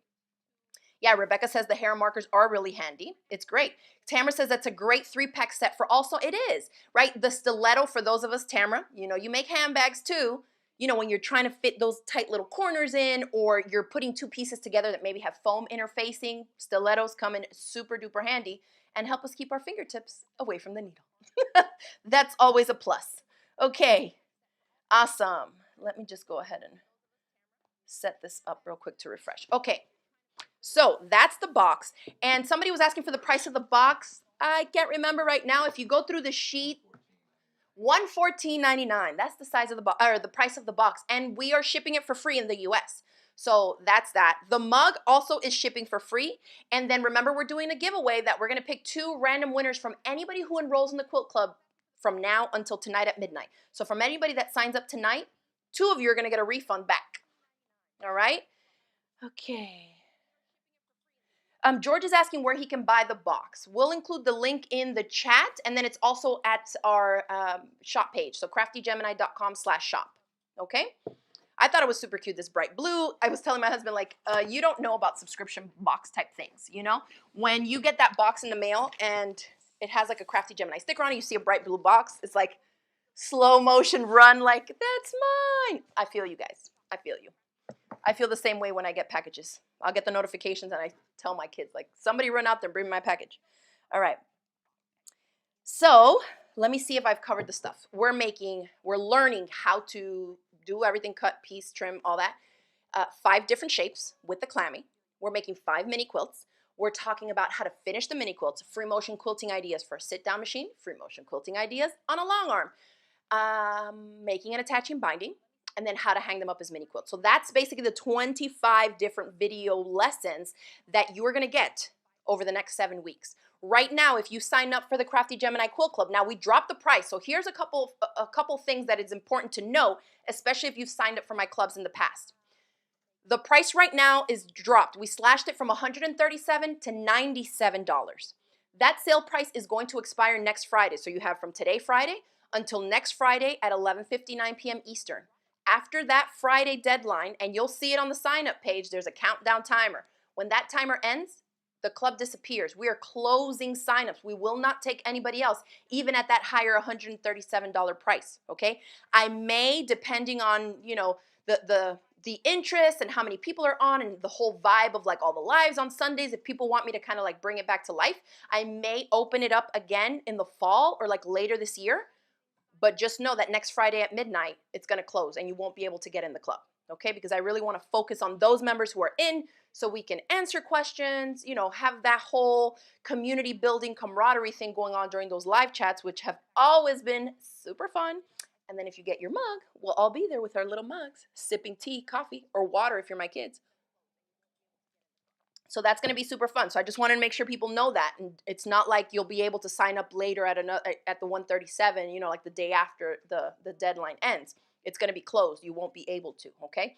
Yeah, Rebecca says the hair markers are really handy. It's great. Tamara says that's a great 3-pack set for also, it is, right? The stiletto for those of us, Tamara, you know, you make handbags too. You know, when you're trying to fit those tight little corners in, or you're putting 2 pieces together that maybe have foam interfacing, stilettos come in super duper handy and help us keep our fingertips away from the needle. That's always a plus. Okay, awesome. Let me just go ahead and set this up real quick to refresh. Okay. So that's the box. And somebody was asking for the price of the box. I can't remember right now. If you go through the sheet, $114.99. That's the size of the box, or the price of the box. And we are shipping it for free in the US. So that's that. The mug also is shipping for free. And then remember, we're doing a giveaway that we're going to pick 2 random winners from anybody who enrolls in the Quilt Club from now until tonight at midnight. So from anybody that signs up tonight, 2 of you are going to get a refund back. All right? Okay. George is asking where he can buy the box. We'll include the link in the chat, and then it's also at our shop page, so craftygemini.com/shop, okay? I thought it was super cute, this bright blue. I was telling my husband, like, you don't know about subscription box type things, you know? When you get that box in the mail and it has like a Crafty Gemini sticker on it, you see a bright blue box, it's like slow motion run, like, that's mine. I feel you guys. I feel you. I feel the same way when I get packages. I'll get the notifications and I tell my kids, like, somebody run out there and bring me my package. All right. So let me see if I've covered the stuff. We're learning how to do everything, cut, piece, trim, all that. 5 different shapes with the Clammy. We're making 5 mini quilts. We're talking about how to finish the mini quilts, free motion quilting ideas for a sit-down machine, free motion quilting ideas on a long arm, making and attaching binding, and then how to hang them up as mini quilts. So that's basically the 25 different video lessons that you're going to get over the next 7 weeks. Right now, if you sign up for the Crafty Gemini Quilt Club, now we dropped the price. So here's a couple things that is important to know, especially if you've signed up for my clubs in the past. The price right now is dropped. We slashed it from $137 to $97. That sale price is going to expire next Friday. So you have from today, Friday, until next Friday at 11:59 p.m. Eastern. After that Friday deadline, and you'll see it on the sign-up page, there's a countdown timer. When that timer ends, the club disappears. We are closing sign-ups. We will not take anybody else, even at that higher $137 price, okay? I may, depending on, you know, the interest and how many people are on and the whole vibe of like all the lives on Sundays, if people want me to kind of like bring it back to life, I may open it up again in the fall or like later this year. But just know that next Friday at midnight, it's going to close and you won't be able to get in the club, okay? Because I really want to focus on those members who are in so we can answer questions, you know, have that whole community building camaraderie thing going on during those live chats, which have always been super fun. And then if you get your mug, we'll all be there with our little mugs, sipping tea, coffee, or water if you're my kids. So that's going to be super fun. So I just wanted to make sure people know that. And it's not like you'll be able to sign up later at the 137, you know, like the day after the deadline ends. It's going to be closed. You won't be able to, okay?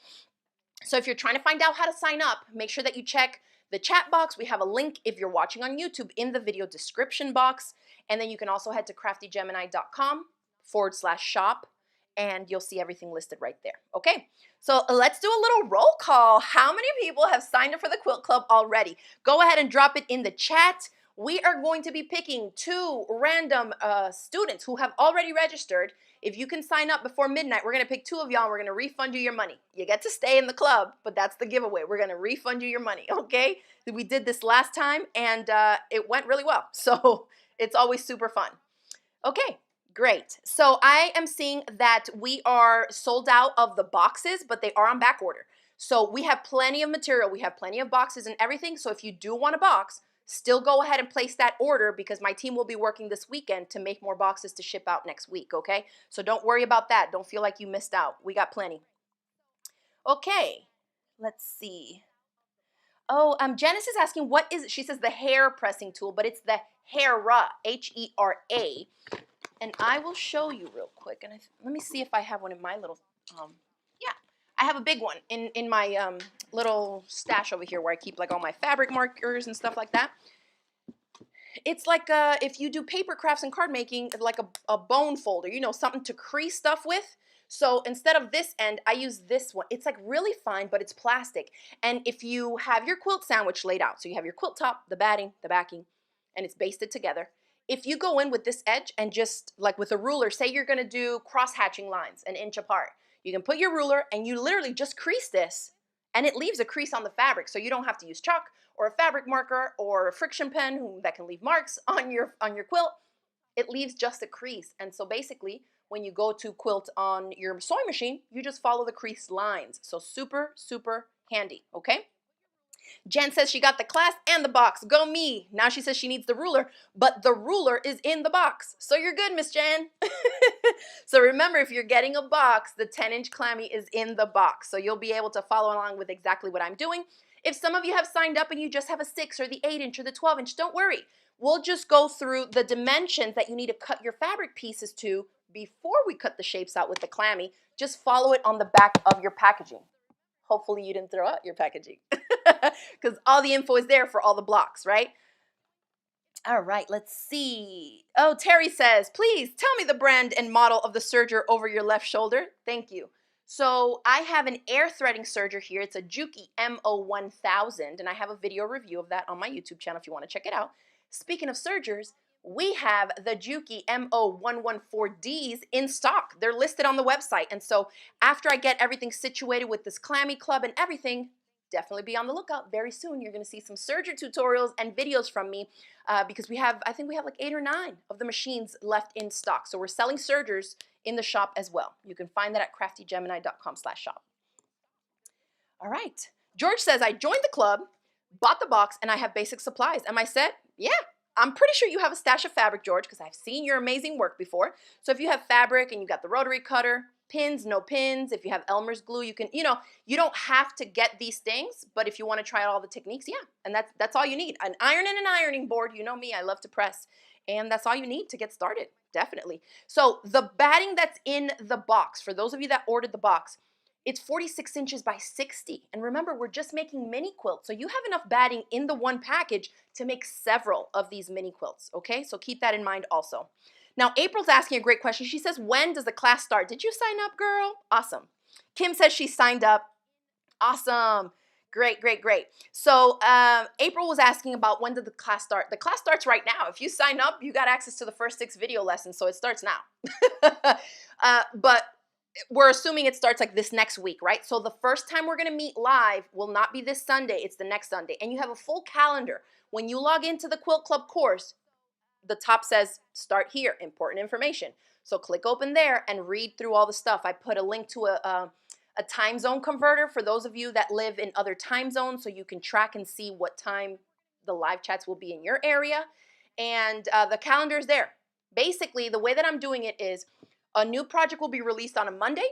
So if you're trying to find out how to sign up, make sure that you check the chat box. We have a link if you're watching on YouTube in the video description box. And then you can also head to craftygemini.com/shop and you'll see everything listed right there. Okay, so let's do a little roll call. How many people have signed up for the Quilt Club already? Go ahead and drop it in the chat. We are going to be picking 2 random students who have already registered. If you can sign up before midnight, we're going to pick 2 of y'all and we're going to refund you your money. You get to stay in the club, but that's the giveaway. We're going to refund you your money, okay? We did this last time and it went really well, so it's always super fun. Okay. Great. So I am seeing that we are sold out of the boxes, but they are on back order. So we have plenty of material. We have plenty of boxes and everything. So if you do want a box, still go ahead and place that order because my team will be working this weekend to make more boxes to ship out next week, okay? So don't worry about that. Don't feel like you missed out. We got plenty. Okay, let's see. Oh, Janice is asking, what is it? She says the hair pressing tool, but it's the Hera, Hera. And I will show you real quick. And let me see if I have one in my little, yeah, I have a big one in my little stash over here where I keep like all my fabric markers and stuff like that. It's like if you do paper crafts and card making, like a bone folder, you know, something to crease stuff with. So instead of this end, I use this one. It's like really fine, but it's plastic. And if you have your quilt sandwich laid out, so you have your quilt top, the batting, the backing, and it's basted together. If you go in with this edge and just like with a ruler, say you're gonna do cross hatching lines 1 inch apart, you can put your ruler and you literally just crease this and it leaves a crease on the fabric. So you don't have to use chalk or a fabric marker or a friction pen that can leave marks on your quilt. It leaves just a crease. And so basically when you go to quilt on your sewing machine, you just follow the crease lines. So super, super handy, okay? Jen says she got the class and the box. Go me. Now she says she needs the ruler, but the ruler is in the box. So you're good, Miss Jen. So remember, if you're getting a box, the 10-inch Clammy is in the box. So you'll be able to follow along with exactly what I'm doing. If some of you have signed up and you just have a 6 or the 8-inch or the 12-inch, don't worry. We'll just go through the dimensions that you need to cut your fabric pieces to before we cut the shapes out with the Clammy. Just follow it on the back of your packaging. Hopefully you didn't throw out your packaging because all the info is there for all the blocks, right? All right, let's see. Oh, Terry says, please tell me the brand and model of the serger over your left shoulder. Thank you. So I have an air threading serger here. It's a Juki MO1000, and I have a video review of that on my YouTube channel if you want to check it out. Speaking of sergers, we have the Juki MO114Ds in stock. They're listed on the website. And so after I get everything situated with this Clammy Club and everything, definitely be on the lookout. Very soon you're going to see some serger tutorials and videos from me because I think we have like 8 or 9 of the machines left in stock. So we're selling sergers in the shop as well. You can find that at craftygemini.com/shop. All right. George says, I joined the club, bought the box, and I have basic supplies. Am I set? Yeah. I'm pretty sure you have a stash of fabric, George, because I've seen your amazing work before. So if you have fabric and you got the rotary cutter, pins, no pins, if you have Elmer's glue, you can, you don't have to get these things, but if you want to try out all the techniques, yeah. And that's all you need. An iron and an ironing board. You know me, I love to press. And that's all you need to get started, definitely. So the batting that's in the box, for those of you that ordered the box, it's 46 inches by 60. And remember, we're just making mini quilts. So you have enough batting in the one package to make several of these mini quilts, okay? So keep that in mind also. Now, April's asking a great question. She says, when does the class start? Did you sign up, girl? Awesome. Kim says she signed up. Awesome. Great, great, great. So April was asking about when did the class start. The class starts right now. If you sign up, you got access to the first 6 video lessons, so it starts now. But we're assuming it starts like this next week, right? So the first time we're going to meet live will not be this Sunday. It's the next Sunday. And you have a full calendar. When you log into the Quilt Club course, the top says start here, important information. So click open there and read through all the stuff. I put a link to a time zone converter for those of you that live in other time zones so you can track and see what time the live chats will be in your area. And the calendar is there. Basically, the way that I'm doing it is a new project will be released on a Monday.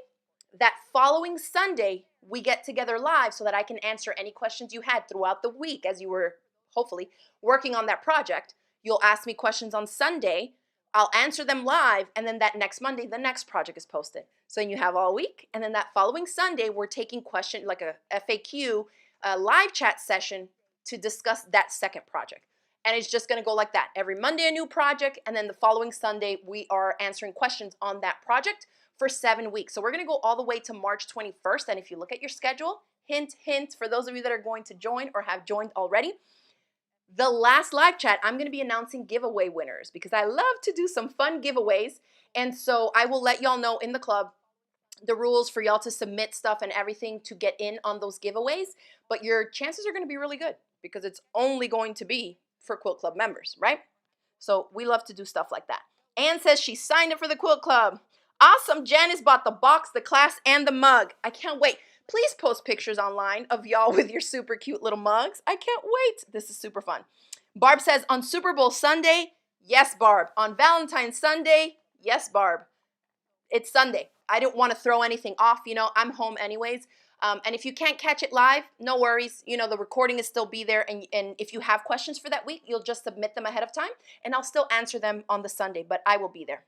That following Sunday, we get together live so that I can answer any questions you had throughout the week as you were, hopefully, working on that project. You'll ask me questions on Sunday. I'll answer them live, and then that next Monday, the next project is posted. So you have all week, and then that following Sunday, we're taking questions like a FAQ, a live chat session to discuss that second project. And it's just gonna go like that. Every Monday, a new project, and then the following Sunday, we are answering questions on that project for 7 weeks. So we're gonna go all the way to March 21st, and if you look at your schedule, hint, hint, for those of you that are going to join or have joined already, the last live chat, I'm going to be announcing giveaway winners because I love to do some fun giveaways. And so I will let y'all know in the club the rules for y'all to submit stuff and everything to get in on those giveaways. But your chances are going to be really good because it's only going to be for Quilt Club members, right? So we love to do stuff like that. Anne says she signed up for the quilt club. Awesome. Janice bought the box, the class, and the mug. I can't wait. Please post pictures online of y'all with your super cute little mugs. I can't wait. This is super fun. Barb says on Super Bowl Sunday, yes, Barb. On Valentine's Sunday, yes, Barb. It's Sunday. I didn't want to throw anything off. You know, I'm home anyways. And if you can't catch it live, no worries. You know, the recording is still be there. And if you have questions for that week, you'll just submit them ahead of time. And I'll still answer them on the Sunday, but I will be there.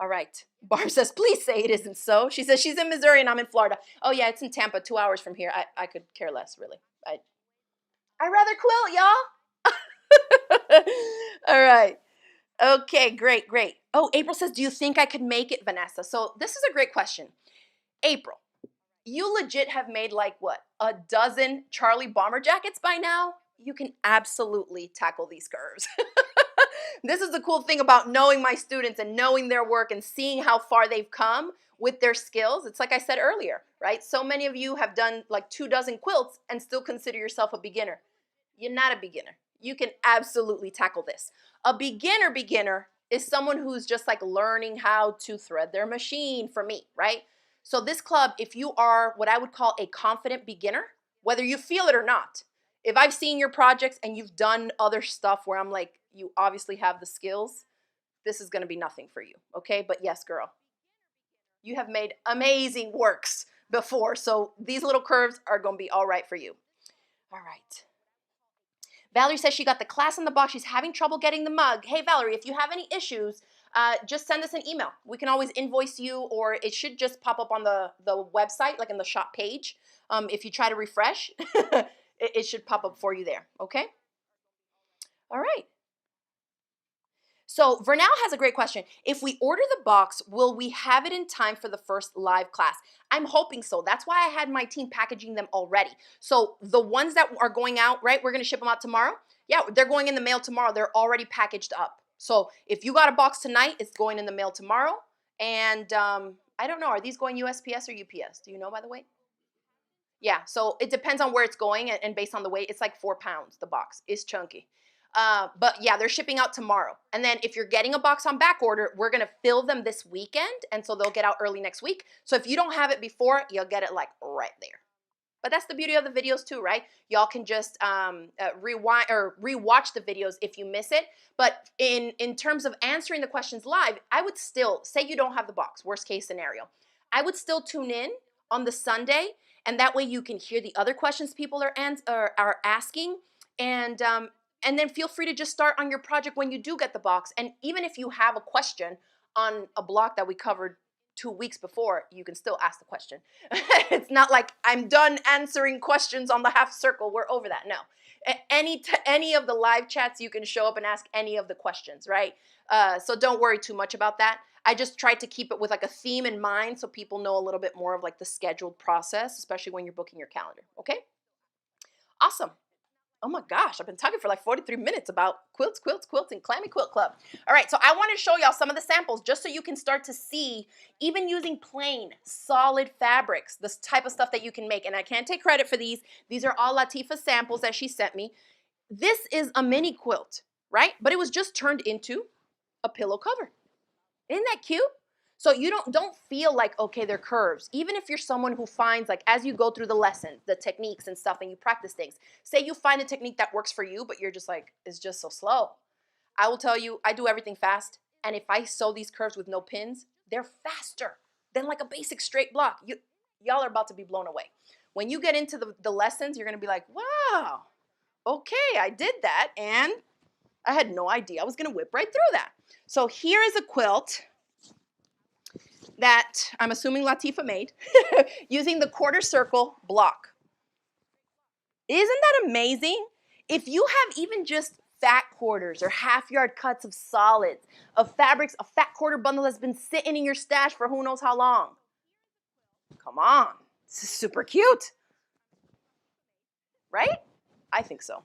All right. Barb says, please say it isn't so. She says she's in Missouri and I'm in Florida. Oh, yeah, it's in Tampa, 2 hours from here. I could care less, really. I'd rather quilt, y'all. All right. Okay, great. Oh, April says, do you think I could make it, Vanessa? So this is a great question. April, you legit have made like what, a dozen Charlie bomber jackets by now? You can absolutely tackle these curves. This is the cool thing about knowing my students and knowing their work and seeing how far they've come with their skills. It's like I said earlier, right? So many of you have done like 2 dozen quilts and still consider yourself a beginner. You're not a beginner. You can absolutely tackle this. A beginner is someone who's just like learning how to thread their machine for me, right? So this club, if you are what I would call a confident beginner, whether you feel it or not, if I've seen your projects and you've done other stuff where I'm like, you obviously have the skills, this is going to be nothing for you, okay? But yes, girl, you have made amazing works before, so these little curves are going to be all right for you. All right. Valerie says she got the class in the box. She's having trouble getting the mug. Hey, Valerie, if you have any issues, just send us an email. We can always invoice you, or it should just pop up on the website, like in the shop page. If you try to refresh, it should pop up for you there, okay? All right. So Vernell has a great question. If we order the box, will we have it in time for the first live class? I'm hoping so. That's why I had my team packaging them already. So the ones that are going out, right, we're going to ship them out tomorrow. Yeah, they're going in the mail tomorrow. They're already packaged up. So if you got a box tonight, it's going in the mail tomorrow. And I don't know, are these going USPS or UPS? Do you know, by the way? Yeah, so it depends on where it's going, and based on the weight, it's like 4 pounds, the box. It's chunky. But yeah, they're shipping out tomorrow. And then if you're getting a box on back order, we're going to fill them this weekend. And so they'll get out early next week. So if you don't have it before, you'll get it like right there. But that's the beauty of the videos too, right? Y'all can just rewind or rewatch the videos if you miss it. But in terms of answering the questions live, I would still, say you don't have the box, worst case scenario, I would still tune in on the Sunday. And that way you can hear the other questions people are asking. And then feel free to just start on your project when you do get the box. And even if you have a question on a block that we covered 2 weeks before, you can still ask the question. It's not like I'm done answering questions on the half circle. We're over that. No. Any of the live chats, you can show up and ask any of the questions, right? So don't worry too much about that. I just tried to keep it with like a theme in mind so people know a little bit more of like the scheduled process, especially when you're booking your calendar. Okay? Awesome. Oh my gosh, I've been talking for like 43 minutes about quilts, and Clammy Quilt Club. All right, so I want to show y'all some of the samples just so you can start to see, even using plain, solid fabrics, this type of stuff that you can make. And I can't take credit for these. These are all Latifah samples that she sent me. This is a mini quilt, right? But it was just turned into a pillow cover. Isn't that cute? So you don't feel like, okay, they're curves. Even if you're someone who finds, like, as you go through the lessons, the techniques and stuff, and you practice things, say you find a technique that works for you, but you're just like, it's just so slow. I will tell you, I do everything fast. And if I sew these curves with no pins, they're faster than like a basic straight block. Y'all are about to be blown away. When you get into the lessons, you're going to be like, wow, okay, I did that. And I had no idea I was going to whip right through that. So here is a quilt that I'm assuming Latifah made using the quarter circle block. Isn't that amazing? If you have even just fat quarters or half yard cuts of solids, of fabrics, a fat quarter bundle that's been sitting in your stash for who knows how long. Come on, this is super cute, right? I think so.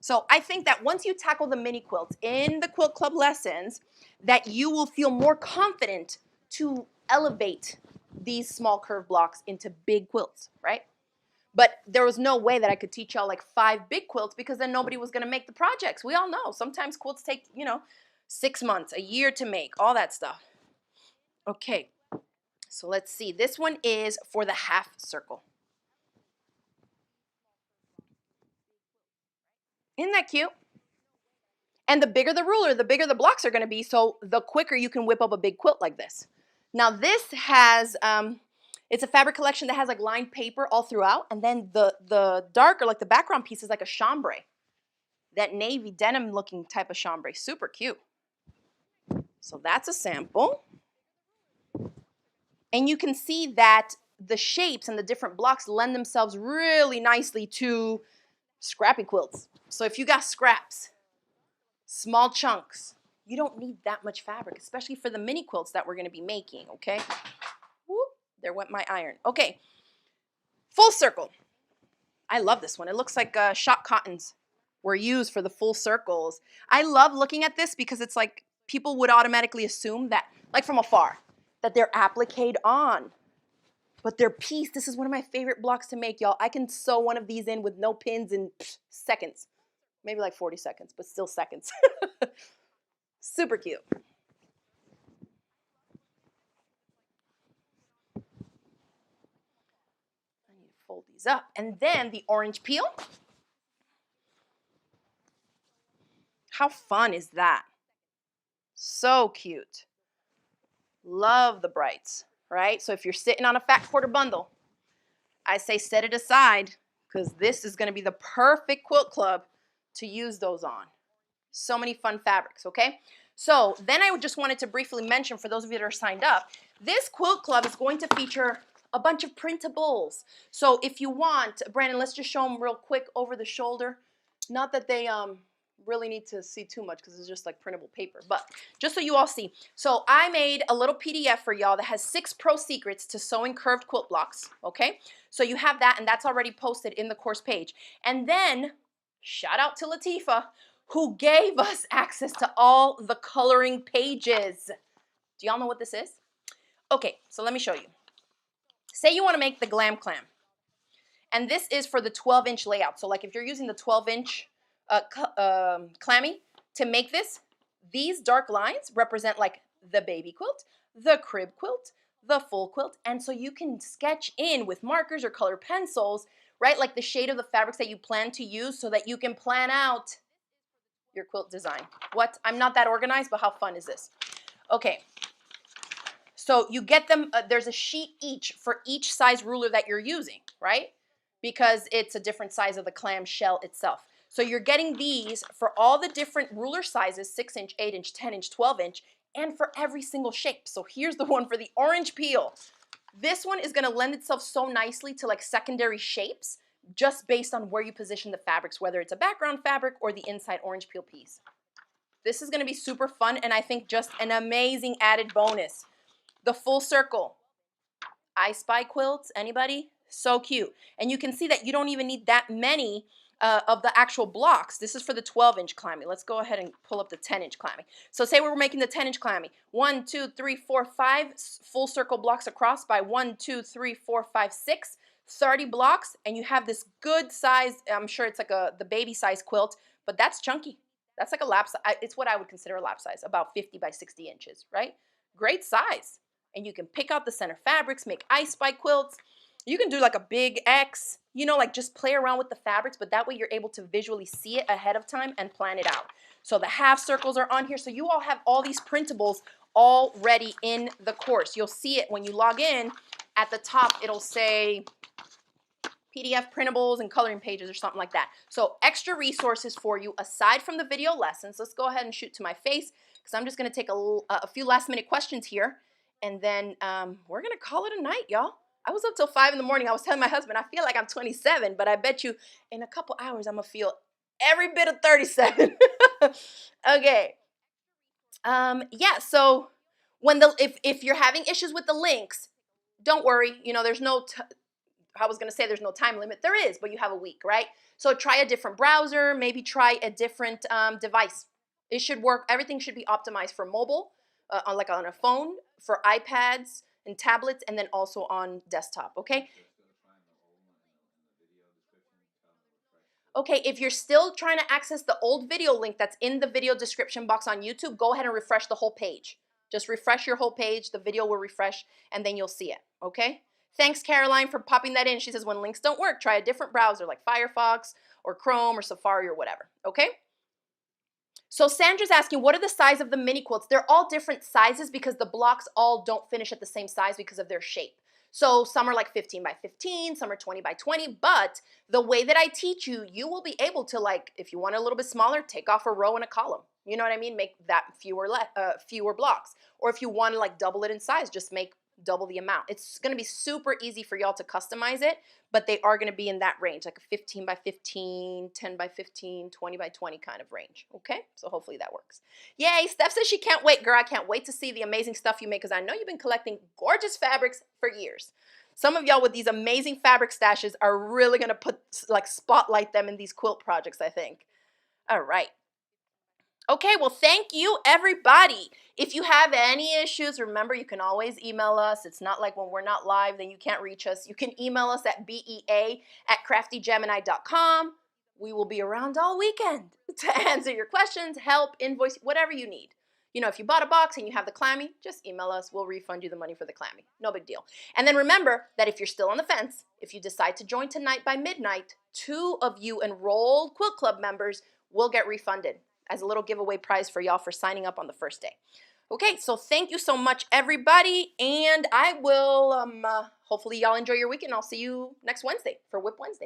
So I think that once you tackle the mini quilts in the Quilt Club lessons, that you will feel more confident to elevate these small curve blocks into big quilts, right? But there was no way that I could teach y'all like 5 big quilts because then nobody was going to make the projects. We all know sometimes quilts take, 6 months, a year to make, all that stuff. Okay, so let's see. This one is for the half circle. Isn't that cute? And the bigger the ruler, the bigger the blocks are going to be, so the quicker you can whip up a big quilt like this. Now this has, it's a fabric collection that has like lined paper all throughout, and then the darker, like the background piece is like a chambray. That navy denim looking type of chambray, super cute. So that's a sample. And you can see that the shapes and the different blocks lend themselves really nicely to scrappy quilts. So if you got scraps, small chunks, you don't need that much fabric, especially for the mini quilts that we're going to be making, okay? Whoop, there went my iron. Okay, full circle. I love this one. It looks like shot cottons were used for the full circles. I love looking at this because it's like people would automatically assume that, like from afar, that they're appliqued on. But they're pieced. This is one of my favorite blocks to make, y'all. I can sew one of these in with no pins in seconds. Maybe like 40 seconds, but still seconds. Super cute. I need to fold these up. And then the orange peel. How fun is that? So cute. Love the brights, right? So if you're sitting on a fat quarter bundle, I say set it aside because this is going to be the perfect quilt club to use those on. So many fun fabrics, okay? So then I just wanted to briefly mention for those of you that are signed up, this quilt club is going to feature a bunch of printables. So if you want, Brandon, let's just show them real quick over the shoulder. Not that they really need to see too much because it's just like printable paper, but just so you all see. So I made a little PDF for y'all that has 6 pro secrets to sewing curved quilt blocks, okay? So you have that, and that's already posted in the course page. And then, shout out to Latifa, who gave us access to all the coloring pages. Do y'all know what this is? Okay, so let me show you. Say you want to make the Glam Clam. And this is for the 12-inch layout. So like if you're using the 12-inch Clammy to make this, these dark lines represent like the baby quilt, the crib quilt, the full quilt. And so you can sketch in with markers or colored pencils, right? Like the shade of the fabrics that you plan to use so that you can plan out your quilt design. What? I'm not that organized, but how fun is this? Okay. So you get them, there's a sheet each for each size ruler that you're using, right? Because it's a different size of the clam shell itself. So you're getting these for all the different ruler sizes, 6-inch, 8-inch, 10-inch, 12-inch, and for every single shape. So here's the one for the orange peel. This one is gonna lend itself so nicely to like secondary shapes just based on where you position the fabrics, whether it's a background fabric or the inside orange peel piece. This is gonna be super fun and I think just an amazing added bonus. The full circle, I Spy quilts, anybody? So cute. And you can see that you don't even need that many of the actual blocks. This is for the 12-inch Clammy. Let's go ahead and pull up the 10-inch Clammy. So say we're making the 10-inch Clammy. 1, 2, 3, 4, 5 full circle blocks across by 1, 2, 3, 4, 5, 6. 30 blocks, and you have this good size, I'm sure it's like the baby size quilt, but that's chunky. That's like a lap size. It's what I would consider a lap size, about 50 by 60 inches, right? Great size. And you can pick out the center fabrics, make I Spy quilts. You can do like a big X, you know, like just play around with the fabrics, but that way you're able to visually see it ahead of time and plan it out. So the half circles are on here. So you all have all these printables already in the course. You'll see it when you log in. At the top, it'll say PDF printables and coloring pages or something like that. So extra resources for you aside from the video lessons. Let's go ahead and shoot to my face because I'm just going to take a few last minute questions here. And then we're going to call it a night, y'all. I was up till 5 in the morning. I was telling my husband, I feel like I'm 27, but I bet you in a couple hours I'm going to feel every bit of 37. Okay. Yeah, so when if you're having issues with the links, don't worry. You know, there's no, I was going to say there's no time limit. There is, but you have a week, right? So try a different browser, maybe try a different device. It should work. Everything should be optimized for mobile, like on a phone, for iPads and tablets, and then also on desktop, okay? Okay, if you're still trying to access the old video link that's in the video description box on YouTube, go ahead and refresh the whole page. Just refresh your whole page, the video will refresh, and then you'll see it, okay? Thanks, Caroline, for popping that in. She says when links don't work, try a different browser like Firefox or Chrome or Safari or whatever, okay? So Sandra's asking, what are the size of the mini quilts? They're all different sizes because the blocks all don't finish at the same size because of their shape. So some are like 15 by 15, some are 20 by 20, but the way that I teach you, you will be able to, like, if you want a little bit smaller, take off a row and a column. You know what I mean? Make that fewer blocks. Or if you want to like double it in size, just make double the amount. It's going to be super easy for y'all to customize it, but they are going to be in that range, like a 15 by 15, 10 by 15, 20 by 20 kind of range. Okay, so hopefully that works. Yay, Steph says she can't wait. Girl, I can't wait to see the amazing stuff you make because I know you've been collecting gorgeous fabrics for years. Some of y'all with these amazing fabric stashes are really going to spotlight them in these quilt projects, I think. All right. Okay, well, thank you, everybody. If you have any issues, remember, you can always email us. It's not like when we're not live, then you can't reach us. You can email us at bea@craftygemini.com. We will be around all weekend to answer your questions, help, invoice, whatever you need. You know, if you bought a box and you have the Clammy, just email us. We'll refund you the money for the Clammy. No big deal. And then remember that if you're still on the fence, if you decide to join tonight by midnight, 2 of you enrolled Quilt Club members will get refunded as a little giveaway prize for y'all for signing up on the first day. Okay, so thank you so much, everybody, and I will, hopefully y'all enjoy your weekend. I'll see you next Wednesday for Whip Wednesday.